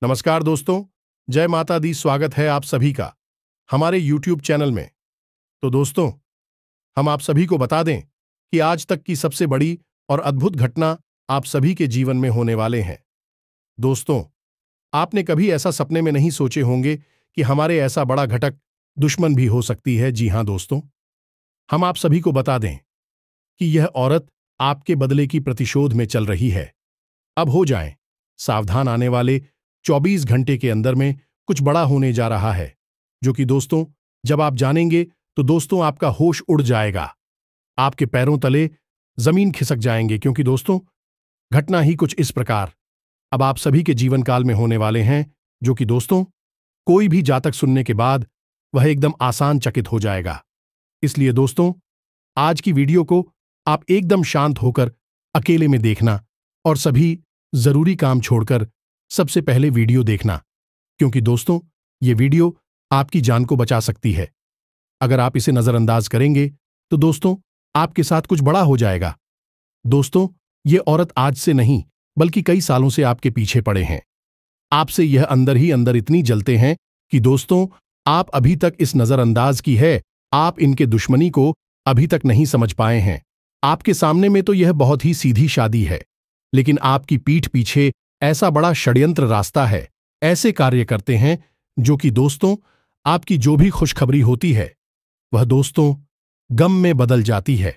नमस्कार दोस्तों, जय माता दी। स्वागत है आप सभी का हमारे YouTube चैनल में। तो दोस्तों, हम आप सभी को बता दें कि आज तक की सबसे बड़ी और अद्भुत घटना आप सभी के जीवन में होने वाले हैं। दोस्तों, आपने कभी ऐसा सपने में नहीं सोचे होंगे कि हमारे ऐसा बड़ा घटक दुश्मन भी हो सकती है। जी हां दोस्तों, हम आप सभी को बता दें कि यह औरत आपके बदले की प्रतिशोध में चल रही है। अब हो जाएं सावधान, आने वाले 24 घंटे के अंदर में कुछ बड़ा होने जा रहा है, जो कि दोस्तों जब आप जानेंगे तो दोस्तों आपका होश उड़ जाएगा, आपके पैरों तले जमीन खिसक जाएंगे। क्योंकि दोस्तों घटना ही कुछ इस प्रकार अब आप सभी के जीवन काल में होने वाले हैं, जो कि दोस्तों कोई भी जातक सुनने के बाद वह एकदम आसान चकित हो जाएगा। इसलिए दोस्तों आज की वीडियो को आप एकदम शांत होकर अकेले में देखना और सभी जरूरी काम छोड़कर सबसे पहले वीडियो देखना, क्योंकि दोस्तों ये वीडियो आपकी जान को बचा सकती है। अगर आप इसे नजरअंदाज करेंगे तो दोस्तों आपके साथ कुछ बड़ा हो जाएगा। दोस्तों ये औरत आज से नहीं बल्कि कई सालों से आपके पीछे पड़े हैं। आपसे यह अंदर ही अंदर इतनी जलते हैं कि दोस्तों आप अभी तक इस नजरअंदाज की है, आप इनके दुश्मनी को अभी तक नहीं समझ पाए हैं। आपके सामने में तो यह बहुत ही सीधी शादी है, लेकिन आपकी पीठ पीछे ऐसा बड़ा षड्यंत्र रास्ता है। ऐसे कार्य करते हैं जो कि दोस्तों आपकी जो भी खुशखबरी होती है वह दोस्तों गम में बदल जाती है।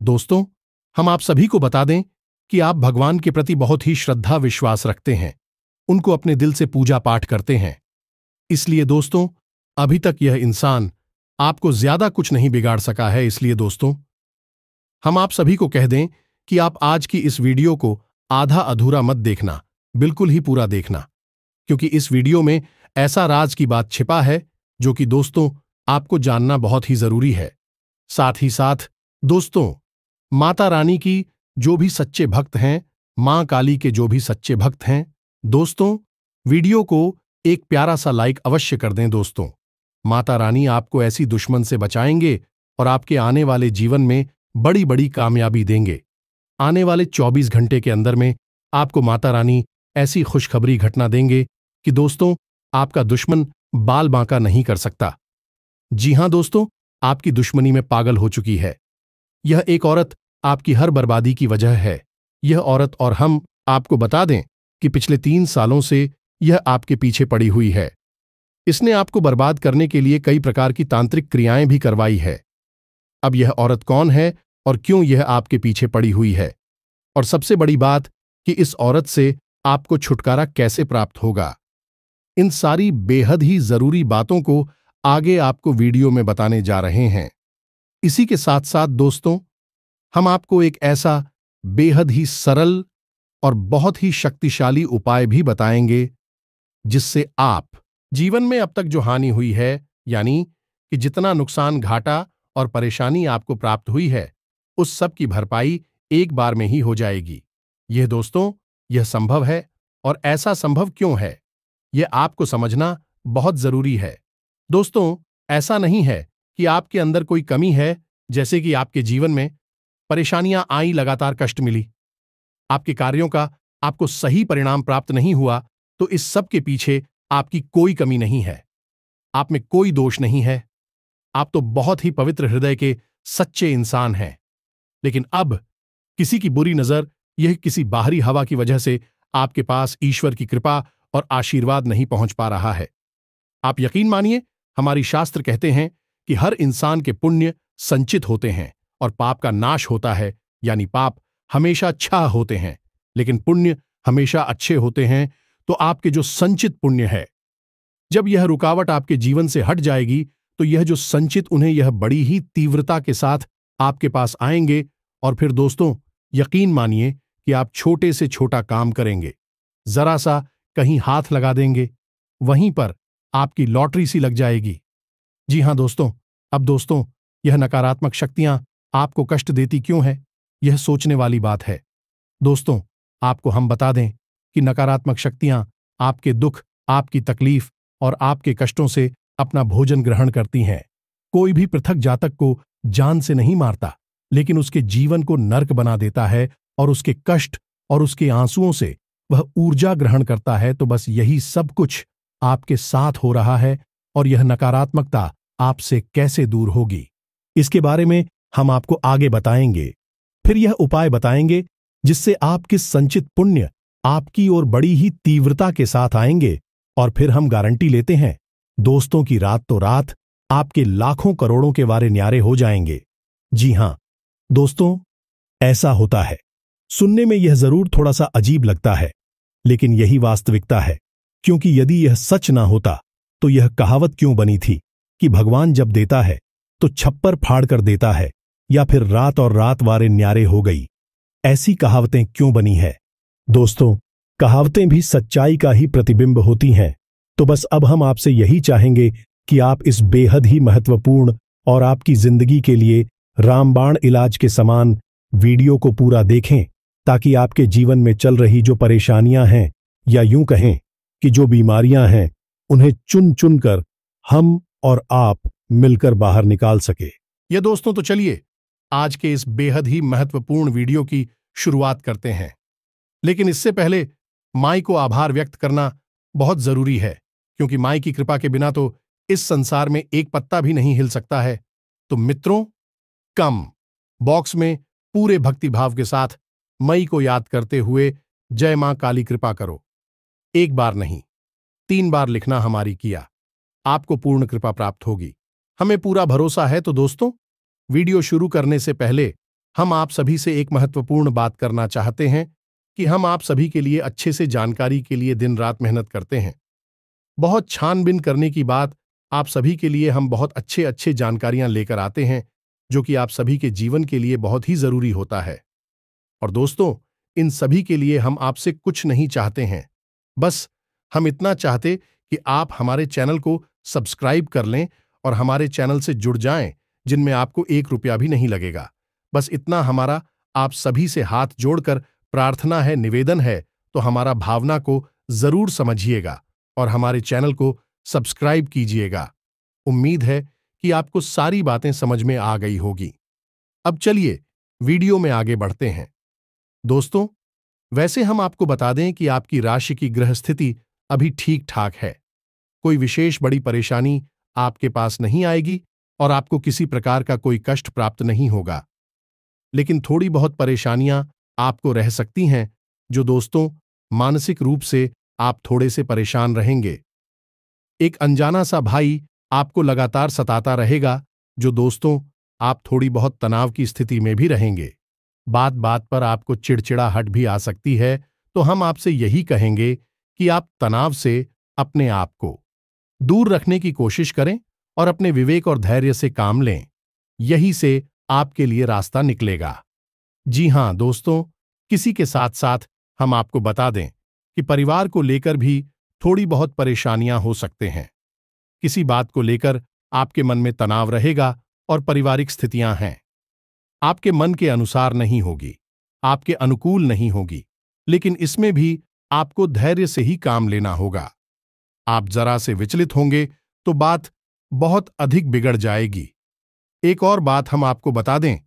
दोस्तों हम आप सभी को बता दें कि आप भगवान के प्रति बहुत ही श्रद्धा विश्वास रखते हैं, उनको अपने दिल से पूजा पाठ करते हैं। इसलिए दोस्तों अभी तक यह इंसान आपको ज्यादा कुछ नहीं बिगाड़ सका है। इसलिए दोस्तों हम आप सभी को कह दें कि आप आज की इस वीडियो को आधा अधूरा मत देखना, बिल्कुल ही पूरा देखना, क्योंकि इस वीडियो में ऐसा राज की बात छिपा है जो कि दोस्तों आपको जानना बहुत ही जरूरी है। साथ ही साथ दोस्तों माता रानी की जो भी सच्चे भक्त हैं, मां काली के जो भी सच्चे भक्त हैं, दोस्तों वीडियो को एक प्यारा सा लाइक अवश्य कर दें। दोस्तों माता रानी आपको ऐसी दुश्मन से बचाएंगे और आपके आने वाले जीवन में बड़ी बड़ी कामयाबी देंगे। आने वाले 24 घंटे के अंदर में आपको माता रानी ऐसी खुशखबरी घटना देंगे कि दोस्तों आपका दुश्मन बाल बांका नहीं कर सकता। जी हां दोस्तों, आपकी दुश्मनी में पागल हो चुकी है। यह एक औरत आपकी हर बर्बादी की वजह है। यह औरत और हम आपको बता दें कि पिछले 3 सालों से यह आपके पीछे पड़ी हुई है। इसने आपको बर्बाद करने के लिए कई प्रकार की तांत्रिक क्रियाएं भी करवाई है। अब यह औरत कौन है और क्यों यह आपके पीछे पड़ी हुई है, और सबसे बड़ी बात कि इस औरत से आपको छुटकारा कैसे प्राप्त होगा, इन सारी बेहद ही जरूरी बातों को आगे आपको वीडियो में बताने जा रहे हैं। इसी के साथ साथ दोस्तों हम आपको एक ऐसा बेहद ही सरल और बहुत ही शक्तिशाली उपाय भी बताएंगे जिससे आप जीवन में अब तक जो हानि हुई है, यानी कि जितना नुकसान, घाटा और परेशानी आपको प्राप्त हुई है, उस सब की भरपाई एक बार में ही हो जाएगी। यह दोस्तों यह संभव है, और ऐसा संभव क्यों है यह आपको समझना बहुत जरूरी है। दोस्तों ऐसा नहीं है कि आपके अंदर कोई कमी है, जैसे कि आपके जीवन में परेशानियां आई, लगातार कष्ट मिली, आपके कार्यों का आपको सही परिणाम प्राप्त नहीं हुआ, तो इस सब के पीछे आपकी कोई कमी नहीं है, आप में कोई दोष नहीं है। आप तो बहुत ही पवित्र हृदय के सच्चे इंसान हैं। लेकिन अब किसी की बुरी नजर, यह किसी बाहरी हवा की वजह से आपके पास ईश्वर की कृपा और आशीर्वाद नहीं पहुंच पा रहा है। आप यकीन मानिए, हमारी शास्त्र कहते हैं कि हर इंसान के पुण्य संचित होते हैं और पाप का नाश होता है, यानी पाप हमेशा छा होते हैं लेकिन पुण्य हमेशा अच्छे होते हैं। तो आपके जो संचित पुण्य है, जब यह रुकावट आपके जीवन से हट जाएगी तो यह जो संचित, उन्हें यह बड़ी ही तीव्रता के साथ आपके पास आएंगे, और फिर दोस्तों यकीन मानिए कि आप छोटे से छोटा काम करेंगे, जरा सा कहीं हाथ लगा देंगे, वहीं पर आपकी लॉटरी सी लग जाएगी। जी हां दोस्तों, अब दोस्तों यह नकारात्मक शक्तियां आपको कष्ट देती क्यों है, यह सोचने वाली बात है। दोस्तों आपको हम बता दें कि नकारात्मक शक्तियां आपके दुख, आपकी तकलीफ और आपके कष्टों से अपना भोजन ग्रहण करती हैं। कोई भी पृथक जातक को जान से नहीं मारता, लेकिन उसके जीवन को नर्क बना देता है और उसके कष्ट और उसके आंसुओं से वह ऊर्जा ग्रहण करता है, तो बस यही सब कुछ आपके साथ हो रहा है और यह नकारात्मकता आपसे कैसे दूर होगी, इसके बारे में हम आपको आगे बताएंगे। फिर यह उपाय बताएंगे जिससे आपके संचित पुण्य आपकी ओर बड़ी ही तीव्रता के साथ आएंगे। और फिर हम गारंटी लेते हैं, दोस्तों की रात तो रात आपके लाखों करोड़ों के वारे न्यारे हो जाएंगे। जी हां दोस्तों, ऐसा होता है। सुनने में यह जरूर थोड़ा सा अजीब लगता है, लेकिन यही वास्तविकता है। क्योंकि यदि यह सच ना होता तो यह कहावत क्यों बनी थी कि भगवान जब देता है तो छप्पर फाड़ कर देता है, या फिर रात और रात वारे न्यारे हो गई। ऐसी कहावतें क्यों बनी है? दोस्तों, कहावतें भी सच्चाई का ही प्रतिबिंब होती हैं। तो बस अब हम आपसे यही चाहेंगे कि आप इस बेहद ही महत्वपूर्ण और आपकी जिंदगी के लिए रामबाण इलाज के समान वीडियो को पूरा देखें, ताकि आपके जीवन में चल रही जो परेशानियां हैं, या यूं कहें कि जो बीमारियां हैं, उन्हें चुन चुन कर हम और आप मिलकर बाहर निकाल सके। ये दोस्तों, तो चलिए आज के इस बेहद ही महत्वपूर्ण वीडियो की शुरुआत करते हैं। लेकिन इससे पहले माई को आभार व्यक्त करना बहुत जरूरी है, क्योंकि माई की कृपा के बिना तो इस संसार में एक पत्ता भी नहीं हिल सकता है। तो मित्रों, कम बॉक्स में पूरे भक्तिभाव के साथ मई को याद करते हुए जय मां काली कृपा करो। एक बार नहीं, 3 बार लिखना हमारी किया, आपको पूर्ण कृपा प्राप्त होगी, हमें पूरा भरोसा है। तो दोस्तों, वीडियो शुरू करने से पहले हम आप सभी से एक महत्वपूर्ण बात करना चाहते हैं कि हम आप सभी के लिए अच्छे से जानकारी के लिए दिन रात मेहनत करते हैं। बहुत छानबीन करने की बात, आप सभी के लिए हम बहुत अच्छे अच्छे जानकारियां लेकर आते हैं, जो कि आप सभी के जीवन के लिए बहुत ही जरूरी होता है। और दोस्तों, इन सभी के लिए हम आपसे कुछ नहीं चाहते हैं, बस हम इतना चाहते कि आप हमारे चैनल को सब्सक्राइब कर लें और हमारे चैनल से जुड़ जाएं, जिनमें आपको 1 रुपया भी नहीं लगेगा। बस इतना हमारा आप सभी से हाथ जोड़कर प्रार्थना है, निवेदन है। तो हमारा भावना को जरूर समझिएगा और हमारे चैनल को सब्सक्राइब कीजिएगा। उम्मीद है कि आपको सारी बातें समझ में आ गई होगी। अब चलिए वीडियो में आगे बढ़ते हैं। दोस्तों, वैसे हम आपको बता दें कि आपकी राशि की ग्रह स्थिति अभी ठीक ठाक है। कोई विशेष बड़ी परेशानी आपके पास नहीं आएगी और आपको किसी प्रकार का कोई कष्ट प्राप्त नहीं होगा। लेकिन थोड़ी बहुत परेशानियां आपको रह सकती हैं, जो दोस्तों मानसिक रूप से आप थोड़े से परेशान रहेंगे। एक अनजाना सा भाई आपको लगातार सताता रहेगा, जो दोस्तों आप थोड़ी बहुत तनाव की स्थिति में भी रहेंगे। बात बात पर आपको चिड़चिड़ाहट भी आ सकती है। तो हम आपसे यही कहेंगे कि आप तनाव से अपने आप को दूर रखने की कोशिश करें और अपने विवेक और धैर्य से काम लें। यही से आपके लिए रास्ता निकलेगा। जी हां दोस्तों, किसी के साथ साथ हम आपको बता दें कि परिवार को लेकर भी थोड़ी बहुत परेशानियां हो सकते हैं। किसी बात को लेकर आपके मन में तनाव रहेगा और पारिवारिक स्थितियां हैं, आपके मन के अनुसार नहीं होगी, आपके अनुकूल नहीं होगी। लेकिन इसमें भी आपको धैर्य से ही काम लेना होगा। आप जरा से विचलित होंगे तो बात बहुत अधिक बिगड़ जाएगी। एक और बात हम आपको बता दें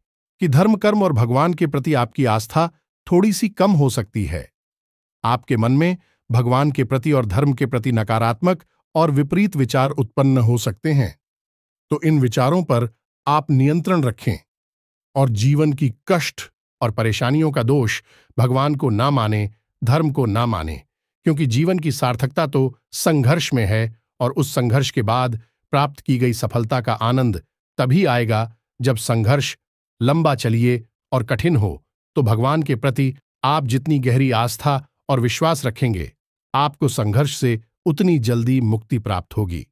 कि धर्म, कर्म और भगवान के प्रति आपकी आस्था थोड़ी सी कम हो सकती है। आपके मन में भगवान के प्रति और धर्म के प्रति नकारात्मक और विपरीत विचार उत्पन्न हो सकते हैं। तो इन विचारों पर आप नियंत्रण रखें और जीवन की कष्ट और परेशानियों का दोष भगवान को ना माने, धर्म को ना माने, क्योंकि जीवन की सार्थकता तो संघर्ष में है और उस संघर्ष के बाद प्राप्त की गई सफलता का आनंद तभी आएगा जब संघर्ष लंबा चलिए और कठिन हो। तो भगवान के प्रति आप जितनी गहरी आस्था और विश्वास रखेंगे, आपको संघर्ष से उतनी जल्दी मुक्ति प्राप्त होगी।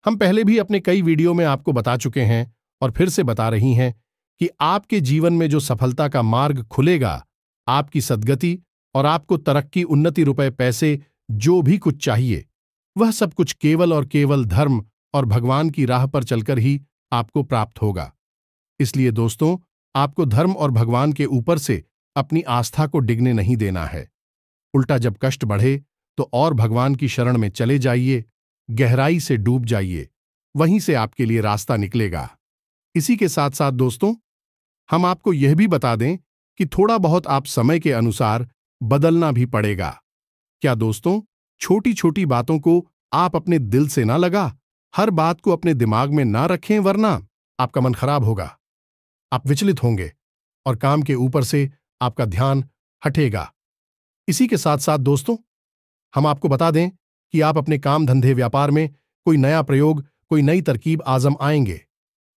हम पहले भी अपने कई वीडियो में आपको बता चुके हैं और फिर से बता रही हैं कि आपके जीवन में जो सफलता का मार्ग खुलेगा, आपकी सद्गति और आपको तरक्की, उन्नति, रुपए, पैसे, जो भी कुछ चाहिए, वह सब कुछ केवल और केवल धर्म और भगवान की राह पर चलकर ही आपको प्राप्त होगा। इसलिए दोस्तों, आपको धर्म और भगवान के ऊपर से अपनी आस्था को डिगने नहीं देना है। उल्टा जब कष्ट बढ़े तो और भगवान की शरण में चले जाइए, गहराई से डूब जाइए, वहीं से आपके लिए रास्ता निकलेगा। इसी के साथ साथ दोस्तों, हम आपको यह भी बता दें कि थोड़ा बहुत आप समय के अनुसार बदलना भी पड़ेगा। क्या दोस्तों, छोटी छोटी बातों को आप अपने दिल से ना लगा, हर बात को अपने दिमाग में ना रखें, वरना आपका मन खराब होगा, आप विचलित होंगे और काम के ऊपर से आपका ध्यान हटेगा। इसी के साथ साथ दोस्तों, हम आपको बता दें कि आप अपने काम धंधे व्यापार में कोई नया प्रयोग, कोई नई तरकीब आजम आएंगे,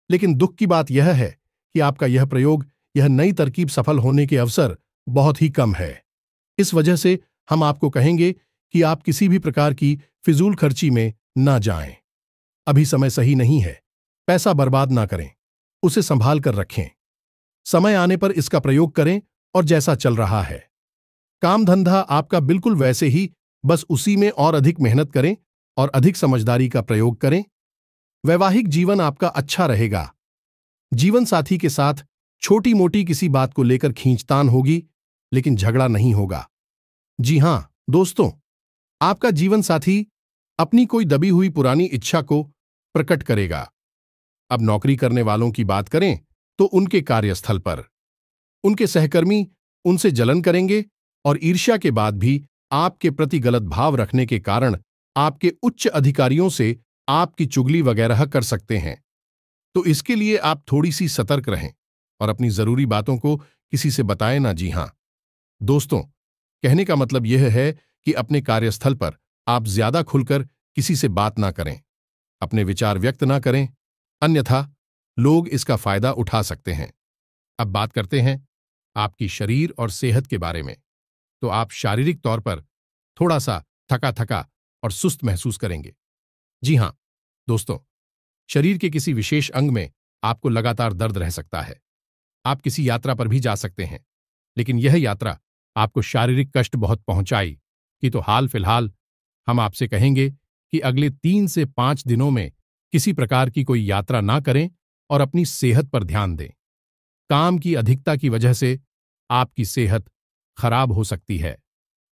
लेकिन दुख की बात यह है कि आपका यह प्रयोग, यह नई तरकीब सफल होने के अवसर बहुत ही कम है। इस वजह से हम आपको कहेंगे कि आप किसी भी प्रकार की फिजूल खर्ची में ना जाएं। अभी समय सही नहीं है, पैसा बर्बाद ना करें, उसे संभाल कर रखें। समय आने पर इसका प्रयोग करें और जैसा चल रहा है काम धंधा आपका बिल्कुल वैसे ही, बस उसी में और अधिक मेहनत करें और अधिक समझदारी का प्रयोग करें। वैवाहिक जीवन आपका अच्छा रहेगा। जीवन साथी के साथ छोटी मोटी किसी बात को लेकर खींचतान होगी, लेकिन झगड़ा नहीं होगा। जी हां दोस्तों, आपका जीवन साथी अपनी कोई दबी हुई पुरानी इच्छा को प्रकट करेगा। अब नौकरी करने वालों की बात करें तो उनके कार्यस्थल पर उनके सहकर्मी उनसे जलन करेंगे और ईर्ष्या के बाद भी आपके प्रति गलत भाव रखने के कारण आपके उच्च अधिकारियों से आपकी चुगली वगैरह कर सकते हैं। तो इसके लिए आप थोड़ी सी सतर्क रहें और अपनी जरूरी बातों को किसी से बताएं ना। जी हां दोस्तों, कहने का मतलब यह है कि अपने कार्यस्थल पर आप ज्यादा खुलकर किसी से बात ना करें, अपने विचार व्यक्त ना करें, अन्यथा लोग इसका फायदा उठा सकते हैं। अब बात करते हैं आपकी शरीर और सेहत के बारे में। तो आप शारीरिक तौर पर थोड़ा सा थका थका और सुस्त महसूस करेंगे। जी हां दोस्तों, शरीर के किसी विशेष अंग में आपको लगातार दर्द रह सकता है। आप किसी यात्रा पर भी जा सकते हैं, लेकिन यह यात्रा आपको शारीरिक कष्ट बहुत पहुंचाई कि तो हाल फिलहाल हम आपसे कहेंगे कि अगले 3 से 5 दिनों में किसी प्रकार की कोई यात्रा ना करें और अपनी सेहत पर ध्यान दें। काम की अधिकता की वजह से आपकी सेहत खराब हो सकती है।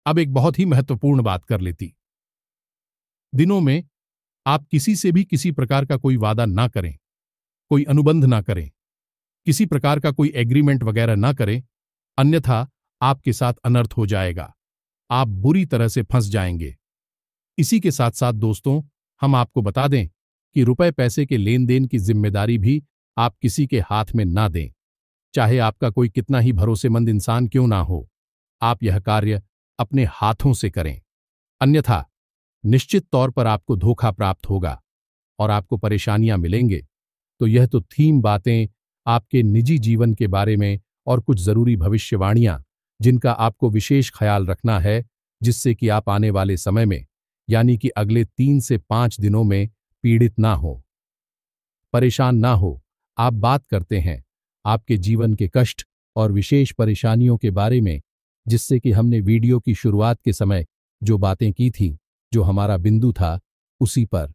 अब एक बहुत ही महत्वपूर्ण बात कर लेती, दिनों में आप किसी से भी किसी प्रकार का कोई वादा ना करें, कोई अनुबंध ना करें, किसी प्रकार का कोई एग्रीमेंट वगैरह ना करें, अन्यथा आपके साथ अनर्थ हो जाएगा, आप बुरी तरह से फंस जाएंगे। इसी के साथ साथ दोस्तों, हम आपको बता दें कि रुपए पैसे के लेन देन की जिम्मेदारी भी आप किसी के हाथ में ना दें, चाहे आपका कोई कितना ही भरोसेमंद इंसान क्यों ना हो। आप यह कार्य अपने हाथों से करें, अन्यथा निश्चित तौर पर आपको धोखा प्राप्त होगा और आपको परेशानियां मिलेंगे। तो यह तो थीम बातें आपके निजी जीवन के बारे में और कुछ जरूरी भविष्यवाणियां जिनका आपको विशेष ख्याल रखना है, जिससे कि आप आने वाले समय में यानी कि अगले 3 से 5 दिनों में पीड़ित ना हो, परेशान ना हो। आप बात करते हैं आपके जीवन के कष्ट और विशेष परेशानियों के बारे में, जिससे कि हमने वीडियो की शुरुआत के समय जो बातें की थी, जो हमारा बिंदु था, उसी पर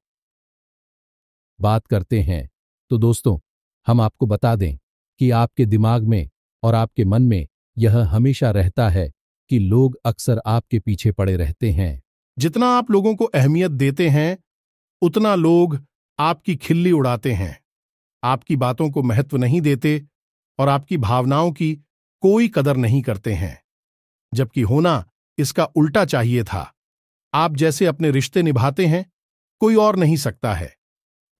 बात करते हैं। तो दोस्तों, हम आपको बता दें कि आपके दिमाग में और आपके मन में यह हमेशा रहता है कि लोग अक्सर आपके पीछे पड़े रहते हैं। जितना आप लोगों को अहमियत देते हैं, उतना लोग आपकी खिल्ली उड़ाते हैं, आपकी बातों को महत्व नहीं देते और आपकी भावनाओं की कोई कदर नहीं करते हैं, जबकि होना इसका उल्टा चाहिए था। आप जैसे अपने रिश्ते निभाते हैं, कोई और नहीं सकता है।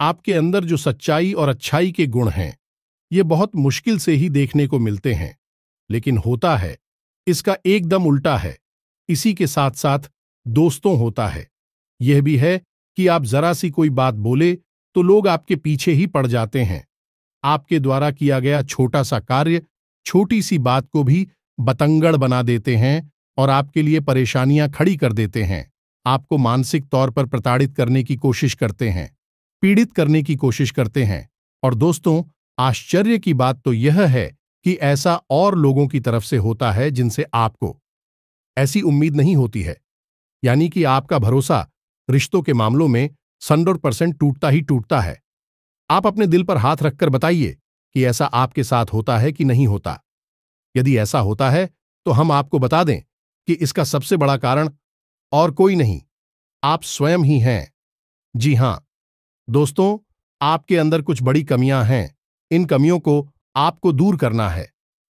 आपके अंदर जो सच्चाई और अच्छाई के गुण हैं, ये बहुत मुश्किल से ही देखने को मिलते हैं, लेकिन होता है इसका एकदम उल्टा है। इसी के साथ साथ दोस्तों, होता है यह भी है कि आप जरा सी कोई बात बोले तो लोग आपके पीछे ही पड़ जाते हैं। आपके द्वारा किया गया छोटा सा कार्य, छोटी सी बात को भी बतंगड़ बना देते हैं और आपके लिए परेशानियां खड़ी कर देते हैं। आपको मानसिक तौर पर प्रताड़ित करने की कोशिश करते हैं, पीड़ित करने की कोशिश करते हैं। और दोस्तों, आश्चर्य की बात तो यह है कि ऐसा और लोगों की तरफ से होता है जिनसे आपको ऐसी उम्मीद नहीं होती है। यानी कि आपका भरोसा रिश्तों के मामलों में 100% टूटता ही टूटता है। आप अपने दिल पर हाथ रखकर बताइए कि ऐसा आपके साथ होता है कि नहीं होता। यदि ऐसा होता है तो हम आपको बता दें कि इसका सबसे बड़ा कारण और कोई नहीं, आप स्वयं ही हैं। जी हां दोस्तों, आपके अंदर कुछ बड़ी कमियां हैं। इन कमियों को आपको दूर करना है।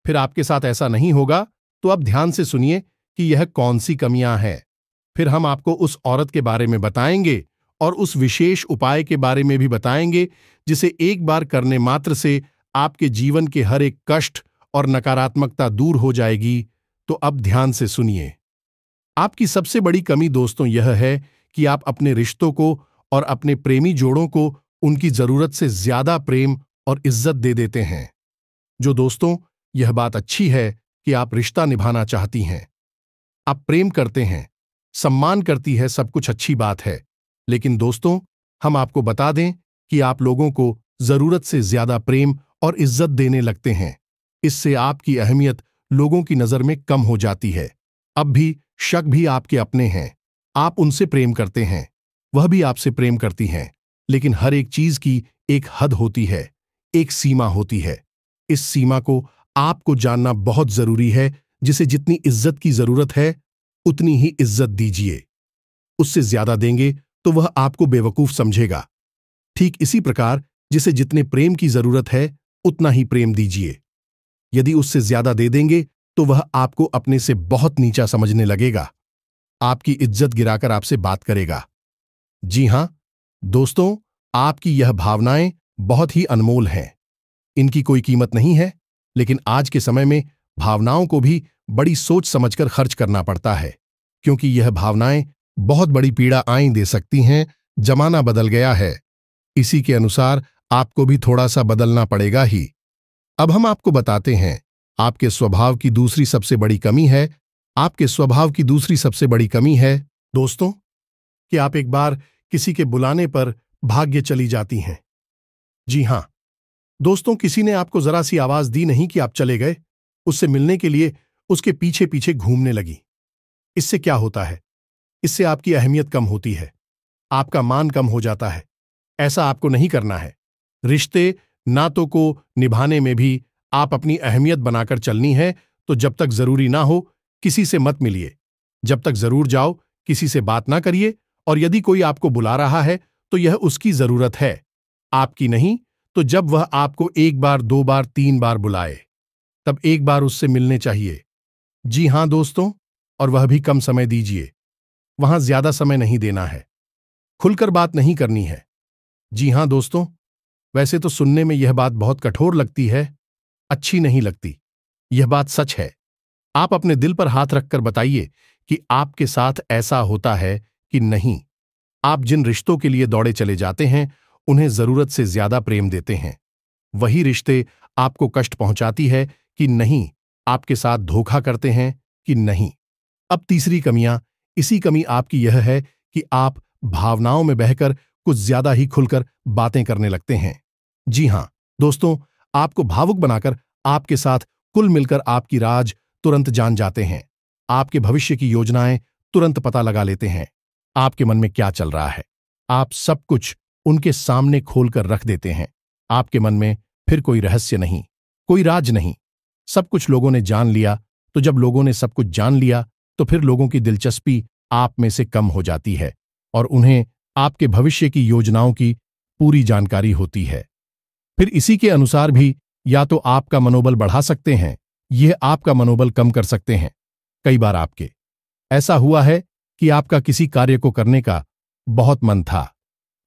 फिर आपके साथ ऐसा नहीं होगा, तो अब ध्यान से सुनिए कि यह कौन सी कमियां हैं। फिर हम आपको उस औरत के बारे में बताएंगे और उस विशेष उपाय के बारे में भी बताएंगे जिसे एक बार करने मात्र से आपके जीवन के हर एक कष्ट और नकारात्मकता दूर हो जाएगी। तो अब ध्यान से सुनिए। आपकी सबसे बड़ी कमी दोस्तों यह है कि आप अपने रिश्तों को और अपने प्रेमी जोड़ों को उनकी जरूरत से ज्यादा प्रेम और इज्जत दे देते हैं। जो दोस्तों, यह बात अच्छी है कि आप रिश्ता निभाना चाहती हैं, आप प्रेम करते हैं, सम्मान करती है, सब कुछ अच्छी बात है। लेकिन दोस्तों, हम आपको बता दें कि आप लोगों को जरूरत से ज्यादा प्रेम और इज्जत देने लगते हैं। इससे आपकी अहमियत लोगों की नजर में कम हो जाती है। अब भी शक भी आपके अपने हैं, आप उनसे प्रेम करते हैं, वह भी आपसे प्रेम करती हैं, लेकिन हर एक चीज की एक हद होती है, एक सीमा होती है। इस सीमा को आपको जानना बहुत जरूरी है। जिसे जितनी इज्जत की जरूरत है उतनी ही इज्जत दीजिए। उससे ज्यादा देंगे तो वह आपको बेवकूफ समझेगा। ठीक इसी प्रकार जिसे जितने प्रेम की जरूरत है उतना ही प्रेम दीजिए। यदि उससे ज्यादा दे देंगे तो वह आपको अपने से बहुत नीचा समझने लगेगा, आपकी इज्जत गिराकर आपसे बात करेगा। जी हां दोस्तों, आपकी यह भावनाएं बहुत ही अनमोल हैं। इनकी कोई कीमत नहीं है, लेकिन आज के समय में भावनाओं को भी बड़ी सोच समझकर खर्च करना पड़ता है, क्योंकि यह भावनाएं बहुत बड़ी पीड़ा आईं दे सकती हैं। जमाना बदल गया है, इसी के अनुसार आपको भी थोड़ा सा बदलना पड़ेगा ही। अब हम आपको बताते हैं, आपके स्वभाव की दूसरी सबसे बड़ी कमी है। आपके स्वभाव की दूसरी सबसे बड़ी कमी है दोस्तों कि आप एक बार किसी के बुलाने पर भाग्य चली जाती हैं। जी हां दोस्तों, किसी ने आपको जरा सी आवाज दी नहीं कि आप चले गए, उससे मिलने के लिए उसके पीछे पीछे घूमने लगी। इससे क्या होता है? इससे आपकी अहमियत कम होती है, आपका मान कम हो जाता है। ऐसा आपको नहीं करना है। रिश्ते नातों को निभाने में भी आप अपनी अहमियत बनाकर चलनी है। तो जब तक जरूरी ना हो किसी से मत मिलिए, जब तक जरूर जाओ किसी से बात ना करिए। और यदि कोई आपको बुला रहा है तो यह उसकी जरूरत है, आपकी नहीं। तो जब वह आपको एक बार, दो बार, तीन बार बुलाए तब एक बार उससे मिलने चाहिए। जी हां दोस्तों, और वह भी कम समय दीजिए, वहां ज्यादा समय नहीं देना है, खुलकर बात नहीं करनी है। जी हां दोस्तों, वैसे तो सुनने में यह बात बहुत कठोर लगती है, अच्छी नहीं लगती, यह बात सच है। आप अपने दिल पर हाथ रखकर बताइए कि आपके साथ ऐसा होता है कि नहीं। आप जिन रिश्तों के लिए दौड़े चले जाते हैं उन्हें जरूरत से ज्यादा प्रेम देते हैं, वही रिश्ते आपको कष्ट पहुंचाती है कि नहीं, आपके साथ धोखा करते हैं कि नहीं। अब तीसरी इसी कमी आपकी यह है कि आप भावनाओं में बहकर कुछ ज्यादा ही खुलकर बातें करने लगते हैं। जी हां दोस्तों, आपको भावुक बनाकर आपके साथ कुल मिलकर आपकी राज तुरंत जान जाते हैं, आपके भविष्य की योजनाएं तुरंत पता लगा लेते हैं, आपके मन में क्या चल रहा है, आप सब कुछ उनके सामने खोलकर रख देते हैं। आपके मन में फिर कोई रहस्य नहीं, कोई राज नहीं, सब कुछ लोगों ने जान लिया। तो जब लोगों ने सब कुछ जान लिया तो फिर लोगों की दिलचस्पी आप में से कम हो जाती है और उन्हें आपके भविष्य की योजनाओं की पूरी जानकारी होती है। फिर इसी के अनुसार भी या तो आपका मनोबल बढ़ा सकते हैं, यह आपका मनोबल कम कर सकते हैं। कई बार आपके ऐसा हुआ है कि आपका किसी कार्य को करने का बहुत मन था,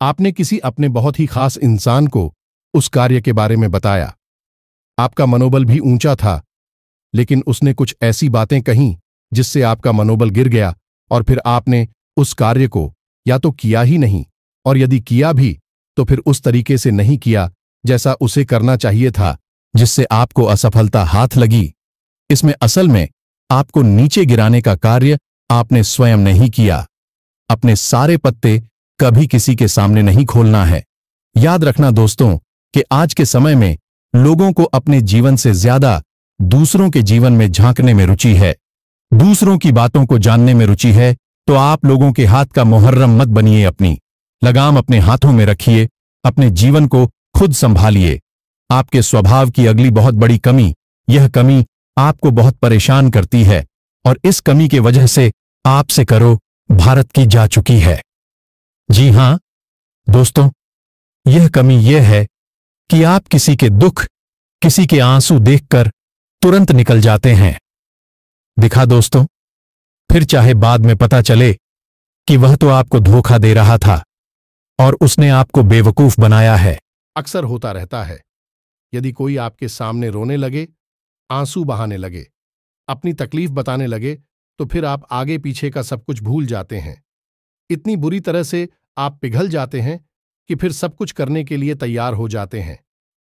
आपने किसी अपने बहुत ही खास इंसान को उस कार्य के बारे में बताया, आपका मनोबल भी ऊंचा था, लेकिन उसने कुछ ऐसी बातें कहीं जिससे आपका मनोबल गिर गया और फिर आपने उस कार्य को या तो किया ही नहीं, और यदि किया भी तो फिर उस तरीके से नहीं किया जैसा उसे करना चाहिए था, जिससे आपको असफलता हाथ लगी। इसमें असल में आपको नीचे गिराने का कार्य आपने स्वयं नहीं किया। अपने सारे पत्ते कभी किसी के सामने नहीं खोलना है। याद रखना दोस्तों कि आज के समय में लोगों को अपने जीवन से ज्यादा दूसरों के जीवन में झांकने में रुचि है, दूसरों की बातों को जानने में रुचि है। तो आप लोगों के हाथ का मुहर्रम मत बनिए, अपनी लगाम अपने हाथों में रखिए, अपने जीवन को खुद संभालिए। आपके स्वभाव की अगली बहुत बड़ी कमी, यह कमी आपको बहुत परेशान करती है और इस कमी के वजह से आपसे करो भारत की जा चुकी है। जी हां दोस्तों, यह कमी यह है कि आप किसी के दुख, किसी के आंसू देखकर तुरंत निकल जाते हैं। दिखा दोस्तों, फिर चाहे बाद में पता चले कि वह तो आपको धोखा दे रहा था और उसने आपको बेवकूफ बनाया है। अक्सर होता रहता है। यदि कोई आपके सामने रोने लगे, आंसू बहाने लगे, अपनी तकलीफ बताने लगे, तो फिर आप आगे पीछे का सब कुछ भूल जाते हैं। इतनी बुरी तरह से आप पिघल जाते हैं कि फिर सब कुछ करने के लिए तैयार हो जाते हैं,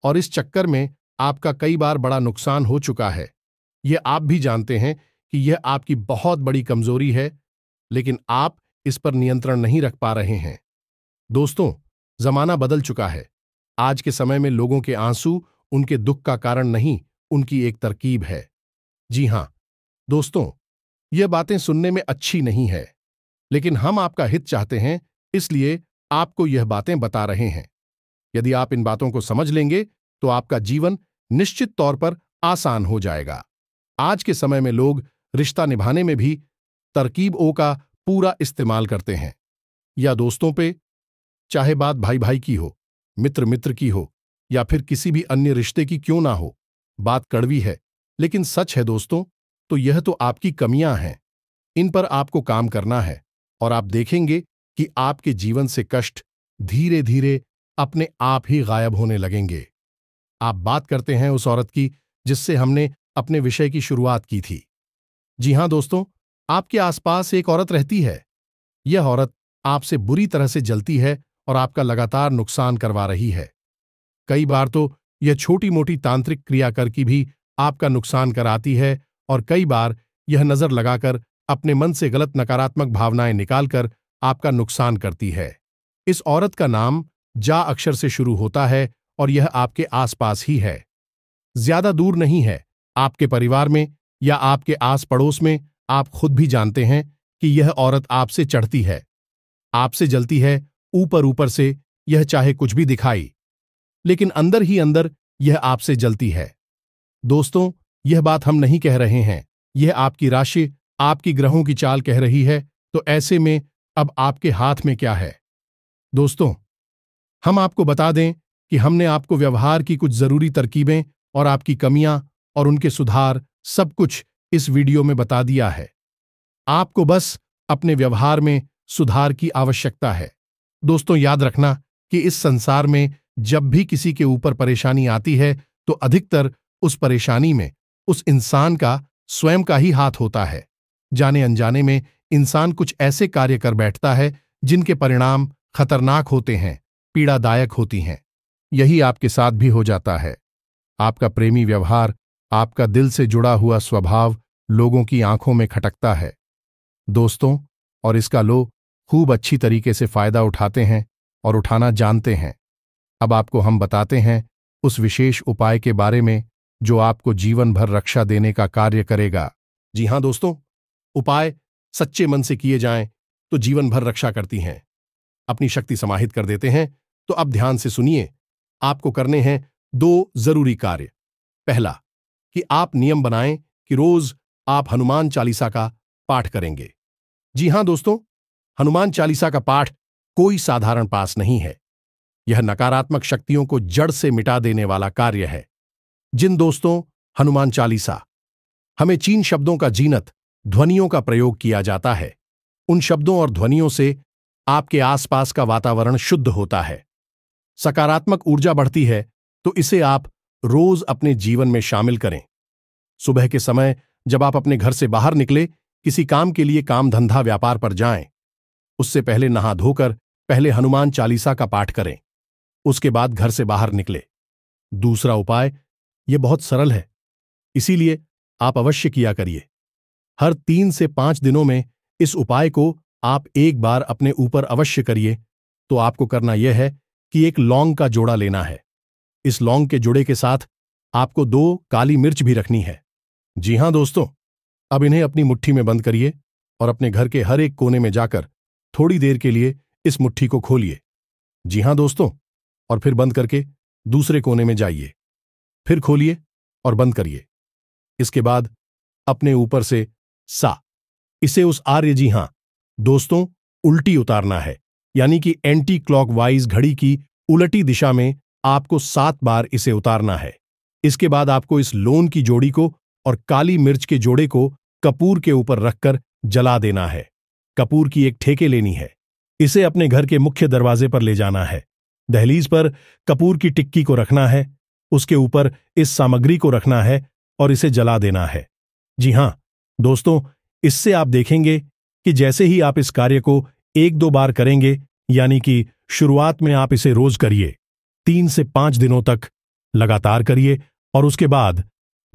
और इस चक्कर में आपका कई बार बड़ा नुकसान हो चुका है। यह आप भी जानते हैं कि यह आपकी बहुत बड़ी कमजोरी है, लेकिन आप इस पर नियंत्रण नहीं रख पा रहे हैं। दोस्तों, जमाना बदल चुका है। आज के समय में लोगों के आंसू उनके दुख का कारण नहीं, उनकी एक तरकीब है। जी हां दोस्तों, यह बातें सुनने में अच्छी नहीं है, लेकिन हम आपका हित चाहते हैं, इसलिए आपको यह बातें बता रहे हैं। यदि आप इन बातों को समझ लेंगे तो आपका जीवन निश्चित तौर पर आसान हो जाएगा। आज के समय में लोग रिश्ता निभाने में भी तरकीबों का पूरा इस्तेमाल करते हैं। या दोस्तों पे, चाहे बात भाई भाई की हो, मित्र मित्र की हो, या फिर किसी भी अन्य रिश्ते की क्यों ना हो। बात कड़वी है, लेकिन सच है दोस्तों। तो यह तो आपकी कमियां हैं, इन पर आपको काम करना है, और आप देखेंगे कि आपके जीवन से कष्ट धीरे धीरे अपने आप ही गायब होने लगेंगे। आप बात करते हैं उस औरत की जिससे हमने अपने विषय की शुरुआत की थी। जी हां दोस्तों, आपके आसपास एक औरत रहती है। यह औरत आपसे बुरी तरह से जलती है और आपका लगातार नुकसान करवा रही है। कई बार तो यह छोटी मोटी तांत्रिक क्रिया करके भी आपका नुकसान कराती है, और कई बार यह नजर लगाकर अपने मन से गलत नकारात्मक भावनाएं निकालकर आपका नुकसान करती है। इस औरत का नाम जा अक्षर से शुरू होता है, और यह आपके आसपास ही है। ज्यादा दूर नहीं है, आपके परिवार में या आपके आस पड़ोस में। आप खुद भी जानते हैं कि यह औरत आपसे चढ़ती है, आपसे जलती है, ऊपर ऊपर से यह चाहे कुछ भी दिखाई, लेकिन अंदर ही अंदर यह आपसे जलती है। दोस्तों, यह बात हम नहीं कह रहे हैं, यह आपकी राशि, आपकी ग्रहों की चाल कह रही है। तो ऐसे में अब आपके हाथ में क्या है? दोस्तों, हम आपको बता दें कि हमने आपको व्यवहार की कुछ जरूरी तरकीबें और आपकी कमियां और उनके सुधार सब कुछ इस वीडियो में बता दिया है। आपको बस अपने व्यवहार में सुधार की आवश्यकता है। दोस्तों, याद रखना कि इस संसार में जब भी किसी के ऊपर परेशानी आती है तो अधिकतर उस परेशानी में उस इंसान का स्वयं का ही हाथ होता है। जाने अनजाने में इंसान कुछ ऐसे कार्य कर बैठता है जिनके परिणाम खतरनाक होते हैं, पीड़ादायक होती हैं। यही आपके साथ भी हो जाता है। आपका प्रेमी व्यवहार, आपका दिल से जुड़ा हुआ स्वभाव लोगों की आंखों में खटकता है दोस्तों, और इसका लोग खूब अच्छी तरीके से फायदा उठाते हैं और उठाना जानते हैं। अब आपको हम बताते हैं उस विशेष उपाय के बारे में जो आपको जीवन भर रक्षा देने का कार्य करेगा। जी हां दोस्तों, उपाय सच्चे मन से किए जाएं तो जीवन भर रक्षा करती हैं, अपनी शक्ति समाहित कर देते हैं। तो अब ध्यान से सुनिए। आपको करने हैं 2 जरूरी कार्य। पहला, कि आप नियम बनाएं कि रोज आप हनुमान चालीसा का पाठ करेंगे। जी हां दोस्तों, हनुमान चालीसा का पाठ कोई साधारण पास नहीं है। यह नकारात्मक शक्तियों को जड़ से मिटा देने वाला कार्य है। जिन दोस्तों हनुमान चालीसा, हमें चीन शब्दों का जीनत ध्वनियों का प्रयोग किया जाता है। उन शब्दों और ध्वनियों से आपके आसपास का वातावरण शुद्ध होता है, सकारात्मक ऊर्जा बढ़ती है। तो इसे आप रोज अपने जीवन में शामिल करें। सुबह के समय जब आप अपने घर से बाहर निकले, किसी काम के लिए, काम धंधा व्यापार पर जाएं, उससे पहले नहा धोकर पहले हनुमान चालीसा का पाठ करें, उसके बाद घर से बाहर निकले। दूसरा उपाय, यह बहुत सरल है, इसीलिए आप अवश्य किया करिए। हर 3 से 5 दिनों में इस उपाय को आप एक बार अपने ऊपर अवश्य करिए। तो आपको करना यह है कि एक लौंग का जोड़ा लेना है। इस लौंग के जोड़े के साथ आपको 2 काली मिर्च भी रखनी है। जी हां दोस्तों, अब इन्हें अपनी मुट्ठी में बंद करिए और अपने घर के हर एक कोने में जाकर थोड़ी देर के लिए इस मुट्ठी को खोलिए। जी हां दोस्तों, और फिर बंद करके दूसरे कोने में जाइए, फिर खोलिए और बंद करिए। इसके बाद अपने ऊपर से सा, इसे उस आर्य, जी हां दोस्तों, उल्टी उतारना है, यानी कि एंटी क्लॉकवाइज घड़ी की उलटी दिशा में आपको 7 बार इसे उतारना है। इसके बाद आपको इस लोन की जोड़ी को और काली मिर्च के जोड़े को कपूर के ऊपर रखकर जला देना है। कपूर की एक ठेके लेनी है। इसे अपने घर के मुख्य दरवाजे पर ले जाना है। दहलीज पर कपूर की टिक्की को रखना है, उसके ऊपर इस सामग्री को रखना है और इसे जला देना है। जी हां दोस्तों, इससे आप देखेंगे कि जैसे ही आप इस कार्य को 1-2 बार करेंगे, यानी कि शुरुआत में आप इसे रोज करिए, 3 से 5 दिनों तक लगातार करिए और उसके बाद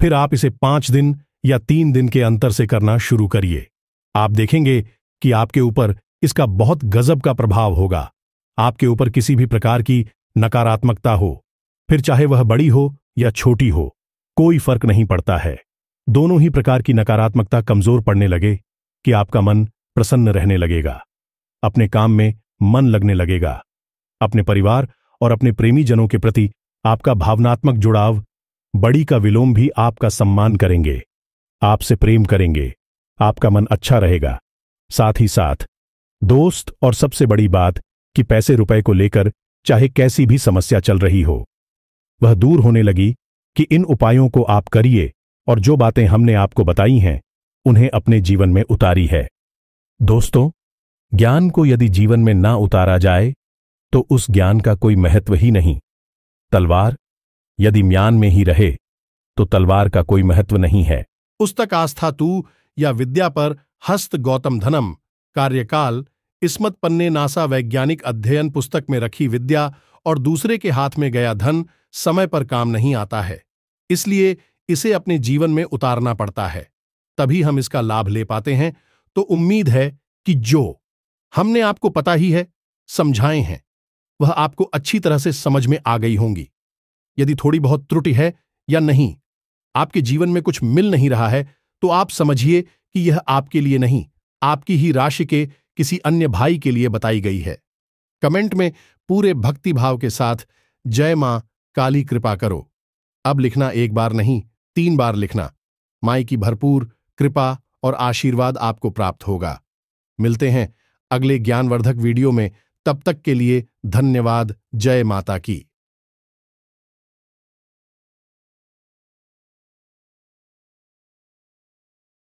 फिर आप इसे 5 दिन या 3 दिन के अंतर से करना शुरू करिए। आप देखेंगे कि आपके ऊपर इसका बहुत गजब का प्रभाव होगा। आपके ऊपर किसी भी प्रकार की नकारात्मकता हो, फिर चाहे वह बड़ी हो या छोटी हो, कोई फर्क नहीं पड़ता है। दोनों ही प्रकार की नकारात्मकता कमजोर पड़ने लगे कि आपका मन प्रसन्न रहने लगेगा, अपने काम में मन लगने लगेगा, अपने परिवार और अपने प्रेमी जनों के प्रति आपका भावनात्मक जुड़ाव, बड़ी का विलोम भी आपका सम्मान करेंगे, आपसे प्रेम करेंगे, आपका मन अच्छा रहेगा। साथ ही साथ दोस्त और सबसे बड़ी बात कि पैसे रुपए को लेकर चाहे कैसी भी समस्या चल रही हो, वह दूर होने लगी कि इन उपायों को आप करिए और जो बातें हमने आपको बताई हैं उन्हें अपने जीवन में उतारी है। दोस्तों, ज्ञान को यदि जीवन में ना उतारा जाए तो उस ज्ञान का कोई महत्व ही नहीं। तलवार यदि म्यान में ही रहे तो तलवार का कोई महत्व नहीं है। पुस्तक आस्था तू या विद्या पर हस्त गौतम धनम कार्यकाल इस्मत पन्ने नासा वैज्ञानिक अध्ययन पुस्तक में रखी विद्या और दूसरे के हाथ में गया धन समय पर काम नहीं आता है, इसलिए इसे अपने जीवन में उतारना पड़ता है, तभी हम इसका लाभ ले पाते हैं। तो उम्मीद है कि जो हमने आपको पता ही है, समझाए हैं, वह आपको अच्छी तरह से समझ में आ गई होंगी। यदि थोड़ी बहुत त्रुटि है या नहीं, आपके जीवन में कुछ मिल नहीं रहा है, तो आप समझिए कि यह आपके लिए नहीं, आपकी ही राशि के किसी अन्य भाई के लिए बताई गई है। कमेंट में पूरे भक्ति भाव के साथ जय मां काली कृपा करो। अब लिखना 1 बार नहीं, 3 बार लिखना। माई की भरपूर कृपा और आशीर्वाद आपको प्राप्त होगा। मिलते हैं अगले ज्ञानवर्धक वीडियो में, तब तक के लिए धन्यवाद। जय माता की।